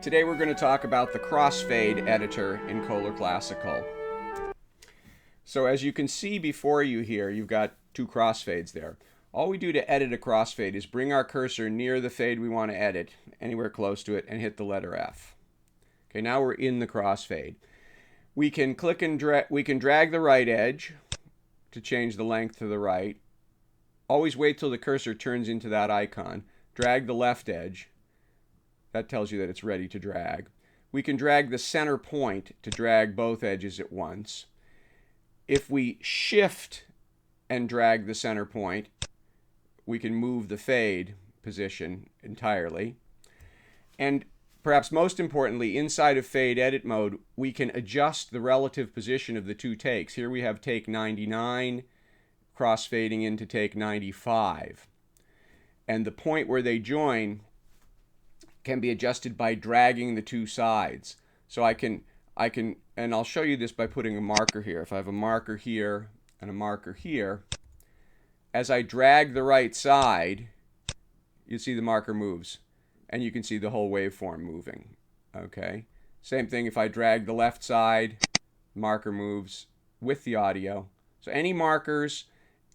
Today we're going to talk about the Crossfade editor in Cohler Classical. So as you can see before you here, you've got two crossfades there. All we do to edit a crossfade is bring our cursor near the fade we want to edit, anywhere close to it, and hit the letter F. Okay, now we're in the crossfade. We can click and drag the right edge to change the length to the right. Always wait till the cursor turns into that icon. Drag the left edge. That tells you that it's ready to drag. We can drag the center point to drag both edges at once. If we shift and drag the center point, we can move the fade position entirely. And perhaps most importantly, inside of fade edit mode, we can adjust the relative position of the two takes. Here we have take 99 crossfading into take 95. And the point where they join can be adjusted by dragging the two sides. So I can, and I'll show you this by putting a marker here. If I have a marker here and a marker here, as I drag the right side, you see the marker moves, and you can see the whole waveform moving. Okay. Same thing if I drag the left side, marker moves with the audio. So any markers,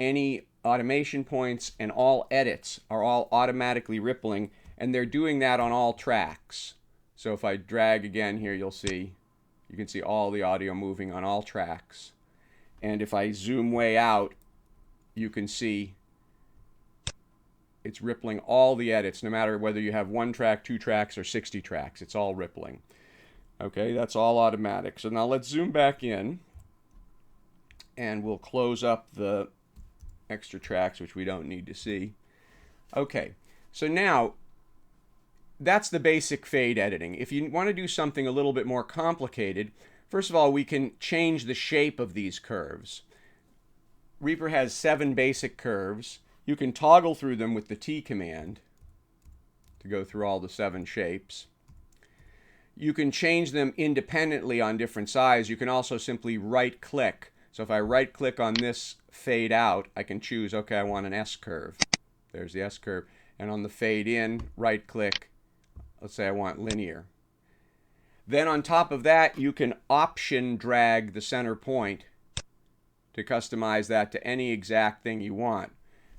any automation points, and all edits are all automatically rippling, and they're doing that on all tracks. So if I drag again here, you can see all the audio moving on all tracks. And if I zoom way out, you can see it's rippling all the edits, no matter whether you have 1 track, 2 tracks, or 60 tracks. It's all rippling. Okay, that's all automatic. So now let's zoom back in, and we'll close up the extra tracks, which we don't need to see. Okay, so now that's the basic fade editing. If you want to do something a little bit more complicated, first of all, we can change the shape of these curves. Reaper has 7 basic curves. You can toggle through them with the T command to go through all the 7 shapes. You can change them independently on different sides. You can also simply right-click. So if I right-click on this fade out, I can choose, okay, I want an S curve. There's the S curve. And on the fade in, right-click. Let's say I want linear. Then on top of that, you can option drag the center point to customize that to any exact thing you want.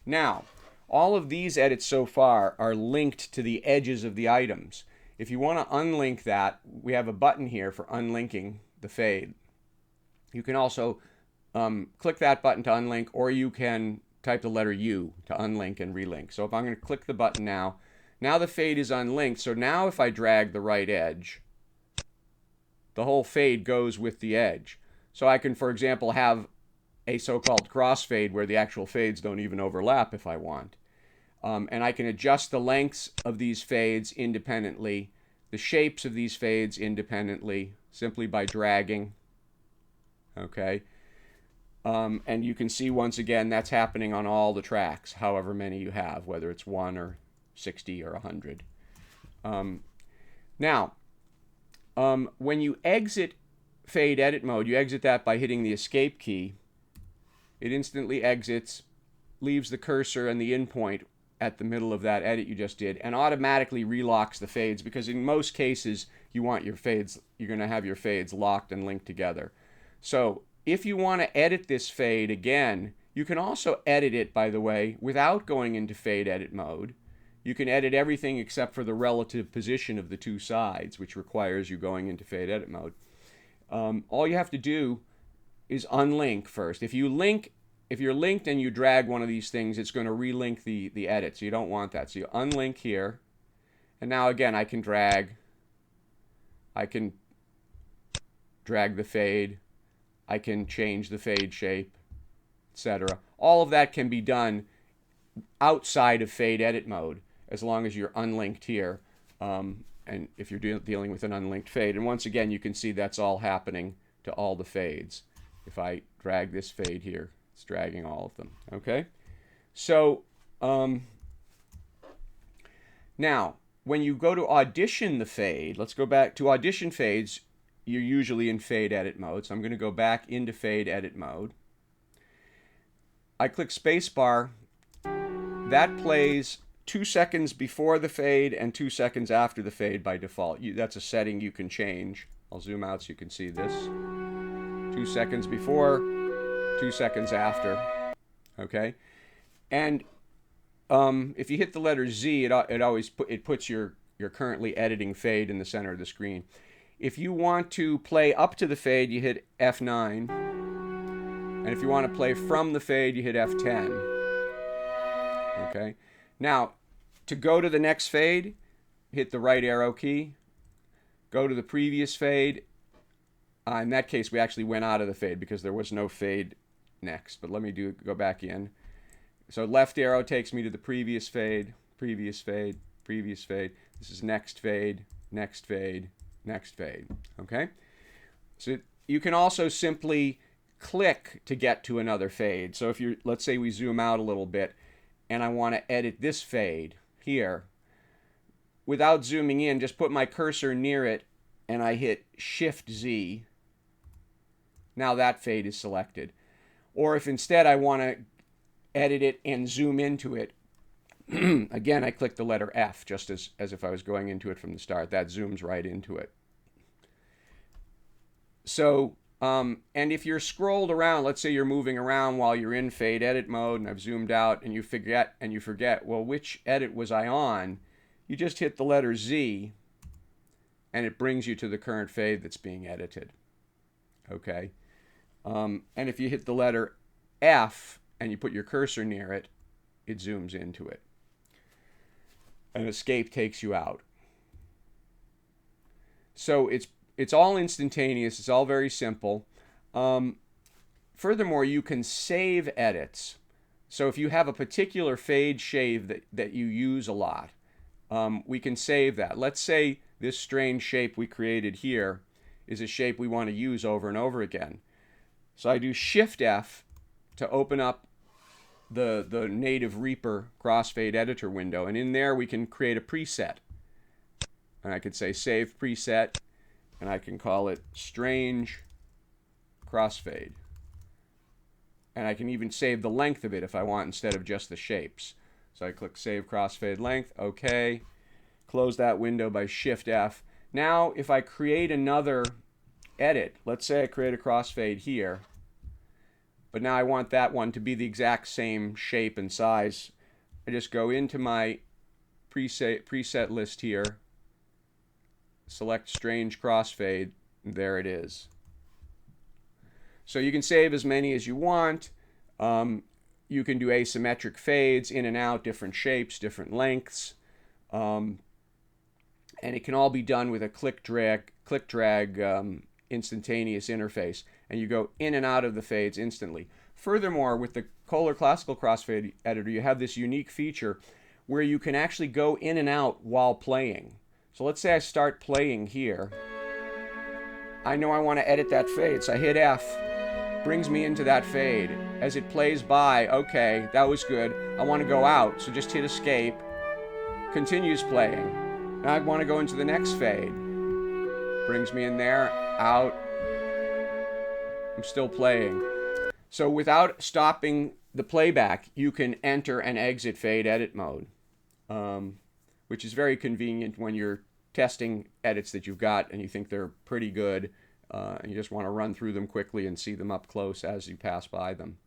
Now, all of these edits so far are linked to the edges of the items. If you want to unlink that, we have a button here for unlinking the fade. You can also click that button to unlink, or you can type the letter U to unlink and relink. So if I'm going to click the button now the fade is unlinked. So now if I drag the right edge, the whole fade goes with the edge. So I can, for example, have a so-called crossfade where the actual fades don't even overlap if I want. And I can adjust the lengths of these fades independently, the shapes of these fades independently, simply by dragging. Okay. And you can see once again that's happening on all the tracks, however many you have, whether it's 1 or 60 or 100. Now, when you exit fade edit mode, you exit that by hitting the escape key. It instantly exits, leaves the cursor and the in point at the middle of that edit you just did, and automatically relocks the fades, because in most cases you want your fades, you're going to have your fades locked and linked together. So if you want to edit this fade again, you can also edit it, by the way, without going into fade edit mode. You can edit everything except for the relative position of the two sides, which requires you going into fade edit mode. All you have to do is unlink first. If you're linked and you drag one of these things, it's going to relink the edit, so you don't want that. So you unlink here, and now again I can drag the fade, I can change the fade shape, etc. All of that can be done outside of fade edit mode, as long as you're unlinked here, and if you're dealing with an unlinked fade. And once again, you can see that's all happening to all the fades. If I drag this fade here, it's dragging all of them. Okay? So, now, when you go to audition the fade, let's go back to audition fades. You're usually in fade edit mode, so I'm going to go back into fade edit mode. I click spacebar. That plays 2 seconds before the fade and 2 seconds after the fade by default. That's a setting you can change. I'll zoom out so you can see this. 2 seconds before, 2 seconds after. Okay? And if you hit the letter Z, it puts your currently editing fade in the center of the screen. If you want to play up to the fade, you hit F9. And if you want to play from the fade, you hit F10. Okay? Now, to go to the next fade, hit the right arrow key. Go to the previous fade. In that case, we actually went out of the fade because there was no fade next. But let me go back in. So left arrow takes me to the previous fade, previous fade, previous fade. This is next fade, next fade, next fade. Okay? So you can also simply click to get to another fade. So if let's say we zoom out a little bit and I want to edit this fade here, without zooming in, just put my cursor near it and I hit Shift Z. Now that fade is selected. Or if instead I want to edit it and zoom into it, again, I click the letter F, just as if I was going into it from the start. That zooms right into it. So, and if you're scrolled around, let's say you're moving around while you're in fade edit mode, and I've zoomed out, and you forget, well, which edit was I on? You just hit the letter Z, and it brings you to the current fade that's being edited. Okay? And if you hit the letter F, and you put your cursor near it, it zooms into it. And escape takes you out. So it's all instantaneous. It's all very simple. Furthermore, you can save edits. So if you have a particular fade shave that you use a lot, we can save that. Let's say this strange shape we created here is a shape we want to use over and over again. So I do Shift F to open up the native REAPER Crossfade editor window, and in there we can create a preset. And I could say Save Preset, and I can call it Strange Crossfade. And I can even save the length of it if I want instead of just the shapes. So I click Save Crossfade Length, OK. Close that window by Shift F. Now if I create another edit, let's say I create a crossfade here, but now I want that one to be the exact same shape and size. I just go into my preset list here, select Strange Crossfade, and there it is. So you can save as many as you want. You can do asymmetric fades, in and out, different shapes, different lengths. And it can all be done with a click drag instantaneous interface, and you go in and out of the fades instantly. Furthermore, with the Cohler Classical Crossfade Editor, you have this unique feature where you can actually go in and out while playing. So let's say I start playing here. I know I want to edit that fade, so I hit F, brings me into that fade. As it plays by, okay, that was good. I want to go out, so just hit Escape, continues playing. Now I want to go into the next fade. Brings me in there, out. I'm still playing. So without stopping the playback, you can enter and exit fade edit mode, which is very convenient when you're testing edits that you've got and you think they're pretty good, and you just want to run through them quickly and see them up close as you pass by them.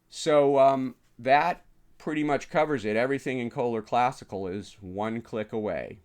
So that pretty much covers it. Everything in Cohler Classical is one click away.